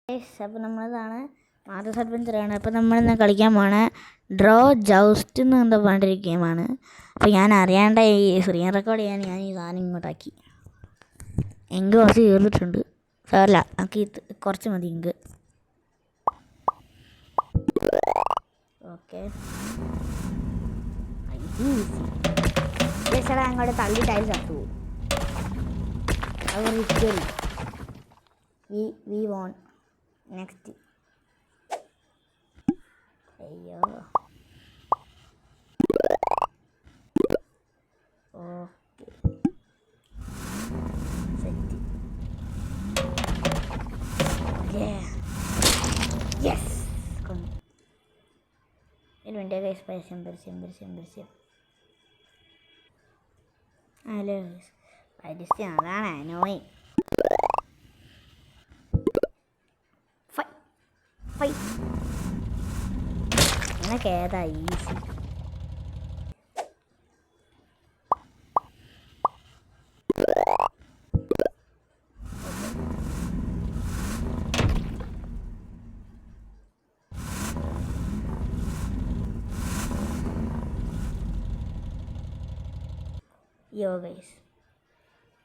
അപ്പോൾ നമ്മളിതാണ് മാതസ് അഡ്വഞ്ചറാണ്. അപ്പോൾ നമ്മളിന്ന് കളിക്കാൻ പോണ ഡ്രോ ജൗസ്റ്റ് എന്ന് എന്താ പറഞ്ഞൊരു ഗെയിമാണ്. അപ്പോൾ ഞാൻ അറിയാണ്ട ഈ സ്ക്രീൻ റെക്കോർഡ് ചെയ്യാൻ ഞാൻ ഈ സാധനം ഇങ്ങോട്ടാക്കി. ഇങ്ക് കുറച്ച് കയറിയിട്ടുണ്ട്. സാരമില്ല, നമുക്ക് കുറച്ച് മതി ഇങ്ക്. ഓക്കെ, ചേച്ചാ അങ്ങോട്ട് തള്ളിട്ടായി ചത്തു. അത് റിക്കറി വി വോൺ നെക്സ്റ്റ്. അയ്യോ, ഓക്കെ സെറ്റ്. യെസ്, കൊന്നു. ഇതിൻ്റെ കൈസ് പരസ്യം. ഹലോ, പരസ്യം അതാണ് അനോയിങ്. അങ്ങനൊക്കെ ഏതാ ഈസി. യോ ഗൈസ്,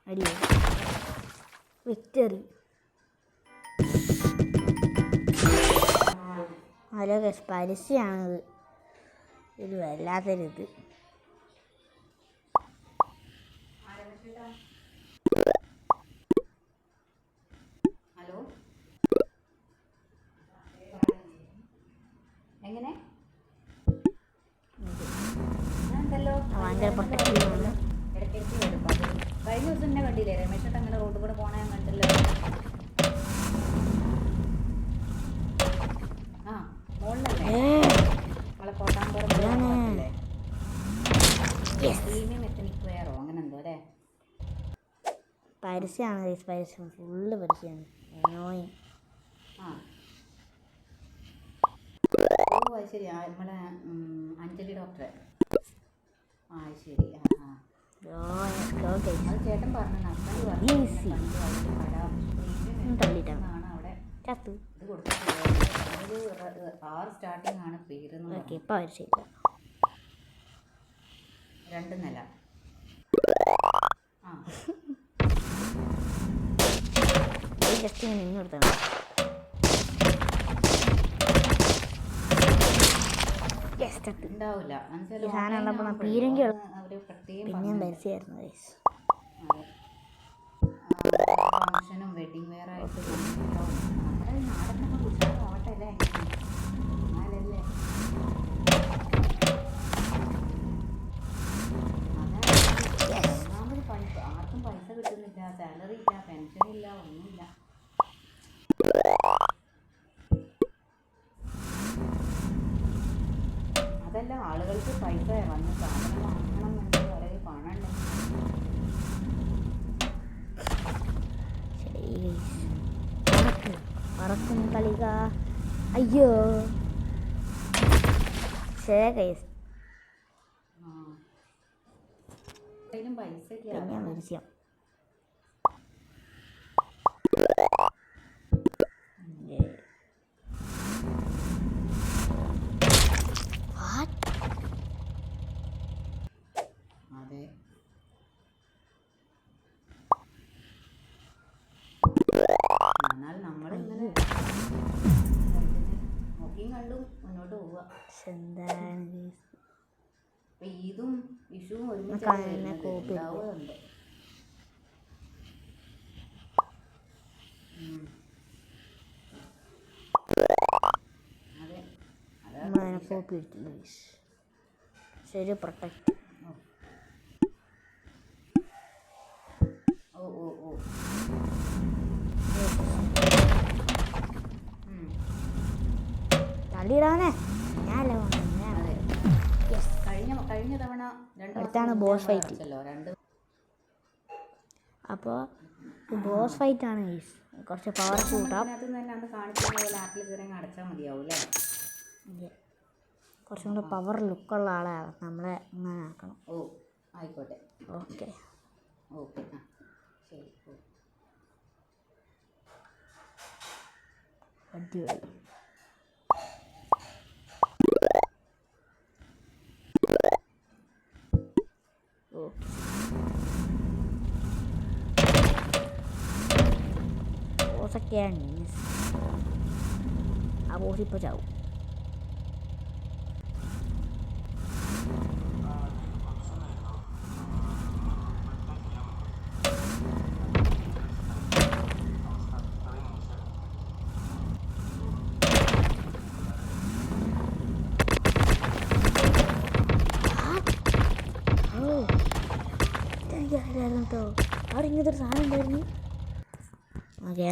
അടിയോ വിക്ടറി. ഹലോ ഗൈസ്, പരസ്യമാണിത്. ഇത് വല്ലാത്തൊരിത്. ഹലോ, എങ്ങനെ ഭയങ്കര പ്രൊട്ടക്റ്റീവാണ്. ഇടയ്ക്കിടയ്ക്ക് വരും. കഴിഞ്ഞ ദിവസം എന്നെ കണ്ടില്ലേ, രമേശോട്ട് അങ്ങനെ റോഡ് കൂടെ പോണേ കണ്ടല്ലോ. ആ, മോളിലല്ലേ നമ്മളെ കോട്ടാമ്പുറത്തില്ലേ, പ്രീമിയം എത്തനിക് വെയറോ അങ്ങനെ എന്തോ അല്ലേ. പരസ്യമാണ്, പരസ്യം ഫുള്ള് പരസ്യമാണ്. അനോയിങ്. ആ, ഓ അത് ശരി, നമ്മളെ അഞ്ജലി ഡോക്ടറെ. ആ ശരി. ആ അത് ചേട്ടൻ പറഞ്ഞു, ഹസ്ബൻഡ് പറഞ്ഞു അവിടെ ചത്തു. ഇത് കൊടുത്തിട്ടുള്ളത്. ഒരു 6 സ്റ്റാർട്ടിങ് ആണ് പേര്. ഇപ്പോൾ ശരി, 2 നില. ആ, ജസ്റ്റ് ഇങ്ങനെ നിന്ന് കൊടുത്താണ്. ഉണ്ടാവില്ല പിന്നെയും പരസ്യമായിരുന്നു. ഫംഗ്ഷനും വെഡിങ് വെയർ ആയിട്ട് നമ്മുടെ നാടനൊക്കെ കുട്ടികളാവട്ടെ അല്ലേ, എന്നാലല്ലേ. ഒന്നാമത് ആർക്കും പൈസ കിട്ടുന്നില്ല, സാലറി ഇല്ല, പെൻഷൻ ഇല്ല, ഒന്നുമില്ല. അതല്ല, ആളുകൾക്ക് പൈസ വന്ന് സാധനം വാങ്ങണം എന്ന് വളരെ പണം. പറക്കും കളിക. അയ്യോ പൈസ പിന്നെ പരസ്യം. അതെ, എന്നാൽ നമ്മളിങ്ങനെ നോക്കിയും കണ്ടും മുന്നോട്ട് പോവുക. ഇപ്പം ഈദും വിഷുവും ഒരുമിച്ച് ഉണ്ടാവുന്നുണ്ട്. അതെ, അതാണ് കോപ്പി എടുത്തില്ല. ശരി, പ്രൊട്ടക്റ്റ്. ഓ ഓ ഓ തള്ളിയിടാനേ ഞാനല്ല. കഴിഞ്ഞ തവണ അടുത്താണ് ബോസ് ഫൈറ്റ്. അപ്പോൾ ബോസ് ഫൈറ്റ് ആണ്. കുറച്ച് പവർ കൂട്ടാം. കുറച്ചും കൂടെ പവർ ലുക്കുള്ള ആളാണ് നമ്മളെ അങ്ങനെ ആക്കണം. ഓ ആയിക്കോട്ടെ, ഓക്കെ ഓക്കെ. ആ ശരി. അടിപൊളി. ഓക്കെ, ബോസൊക്കെയാണ് മീൻസ് ആ ബോസ് ഇപ്പോൾ ചാവും. എനിക്കറിയായിരുന്നു കേട്ടോ, അവിടെ ഇങ്ങനത്തെ ഒരു സാധനം ഉണ്ടായിരുന്നു. ഓക്കെ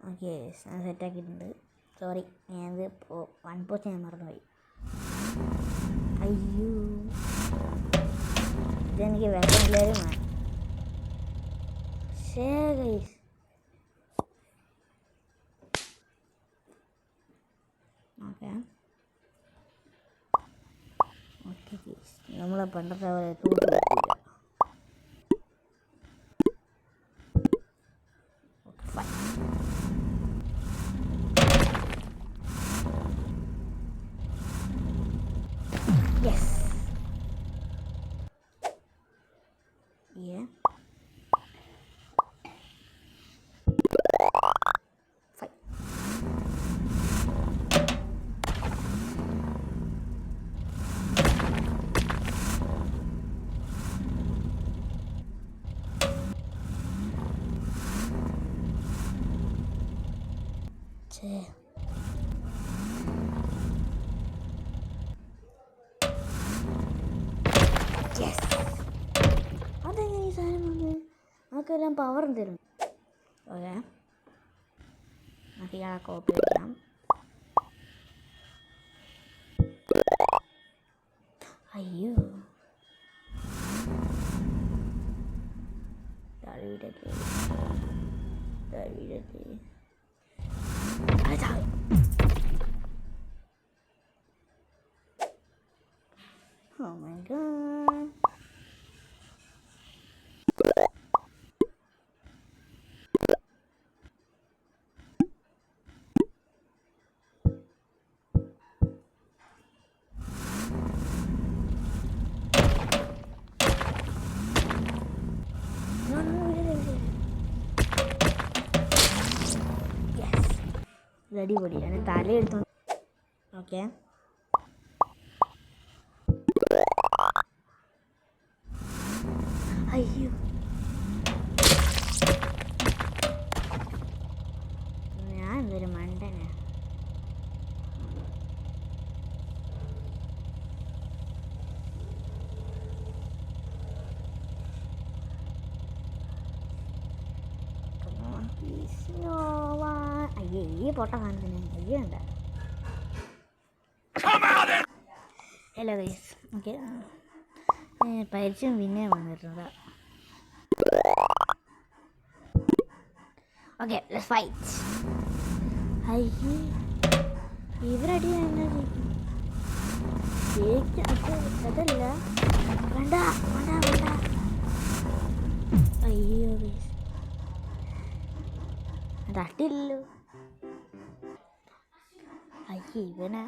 ഓക്കെ, ഞാൻ സെറ്റാക്കിയിട്ടുണ്ട്. സോറി, ഞാനത് ഇപ്പോൾ 1 ഞാൻ മറന്നുപോയി. അയ്യോ, ഇതെനിക്ക് വിഷമില്ലായിരുന്നു. ശേ ഗൈസ്, ഓക്കെ ഓക്കെ ഗൈസ്, നമ്മളെ പണ്ടത്തെ പോലെ തൂത്ത് പറ്റില്ല. Okay fine. Yes, fine. ഛേ, യെസ്, അതെങ്ങനെ ഈ സാധനം വന്ന് നമുക്കെല്ലാം പവർ തരും. ഓക്കെ, നമുക്ക് ഇയാളെ കോപ്പി ചെയ്യാം. അയ്യോ, വീടൊക്കെ അതാ. Oh my god. അടിപൊളിയാണ്. തലയെടുത്തു. ഓക്കെ, അയ്യോ, ഞാൻ എന്തൊരു മണ്ടനാ. അയ്യോ, ഈ പൊട്ട കാണുന്നതിന് അയ്യോ ഉണ്ട്. ഹലോ ഗൈസ്, ഓക്കെ, പരിചയം പിന്നെ വന്നിട്ടുണ്ട്. Okay, let's fight. അയ്യേ, ഇവരടി എന്നാ അതല്ല, വേണ്ട വേണ്ട വേണ്ട. അയ്യോ ഗൈസ്, തട്ടില്ലല്ലോ. അയ്യേ, ഇവനാ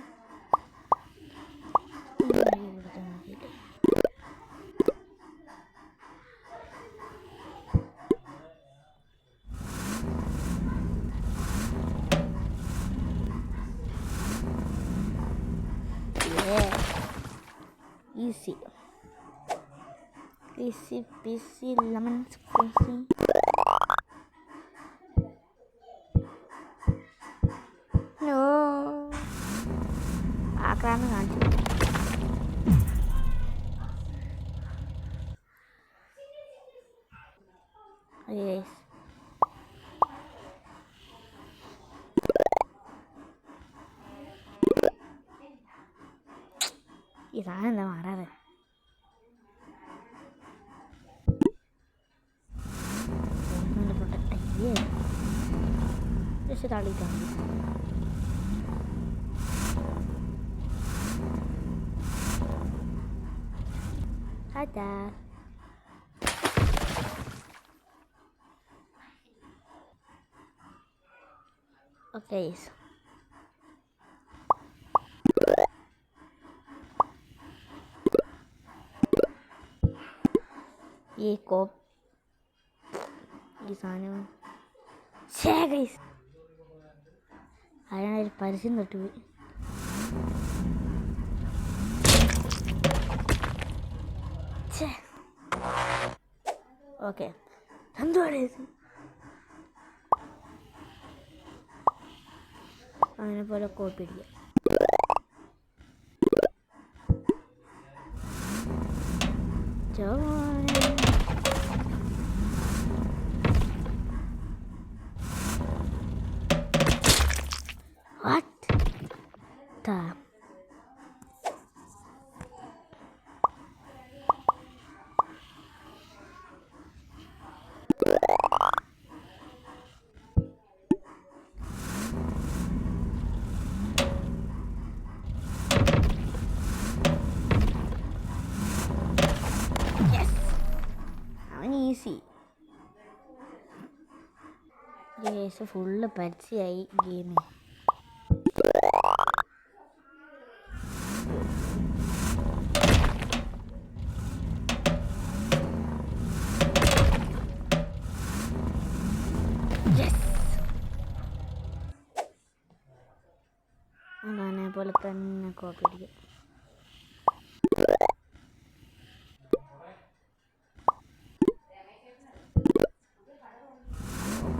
easy peasy lemon squeezy. No, ആക്രാന്തം കാണിച്ചു. Yes. ഈ സാധനം എന്താ മാറാതെ? ജസ്റ്റ് തള്ളിയിട്ടാണ്. അതാ ഓക്കെ ഈ സാധനം അതിനൊരു പരസ്യം തൊട്ടുപോയി. ഓക്കെ എന്തുവാണ് ഇത്? അതിനെ പോലെ കോപ്പി അടിക്കുക. What? ഈസി. കേസ് ഫുള്ള് പരസ്യമായി ഗെയിം. അതന്നെ പോലെ തന്നെ കോപ്പി അടിക്കും.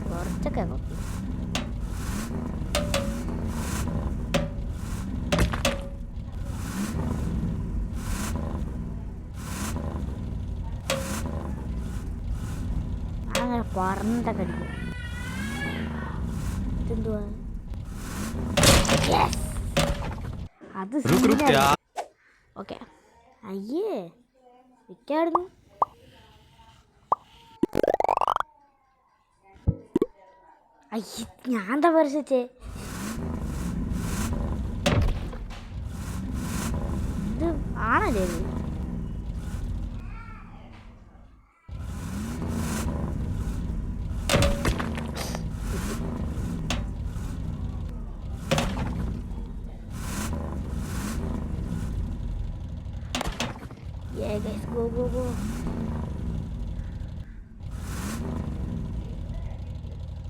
കുറച്ചൊക്കെ കോപ്പി. അങ്ങനെ പറഞ്ഞിട്ടൊക്കെ അടിക്കും. ഇതെന്തുവാ? അത് ഓക്കെ. അയ്യേ വിൽക്കാടുന്നു. അയ്യ ഞാൻ എന്താ പറിച്ചേ? ഇത് ആണല്ലേ ഇത്? Yeah guys, go go go.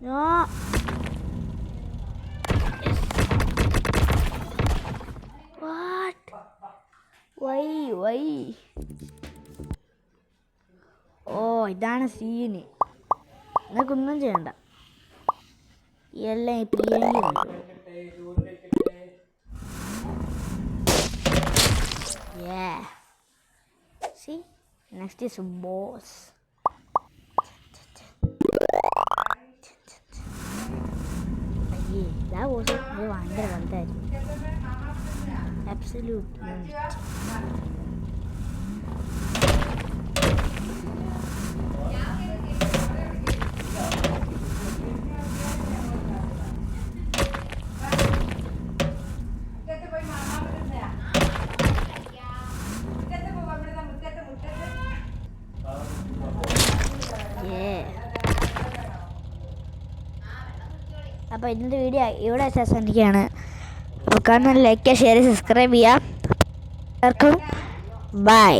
No. Yes. What? Why? Oh, ഇതാണ് സീന്. നിനക്കൊന്നും ചെയ്യണ്ട. എല്ലാം പ്രിയങ്കി. Yeah. See, next is boss. That was a ഭയങ്കര വലുതായിരുന്നു. Absolute unit. അപ്പോൾ ഇന്നത്തെ വീഡിയോ ഇവിടെ അവസാനിക്കുകയാണ്. അപ്പോൾ കാണാൻ ലൈക്ക് ചെയ്യുക, ഷെയർ, സബ്സ്ക്രൈബ് ചെയ്യുക. എല്ലാവർക്കും ബൈ.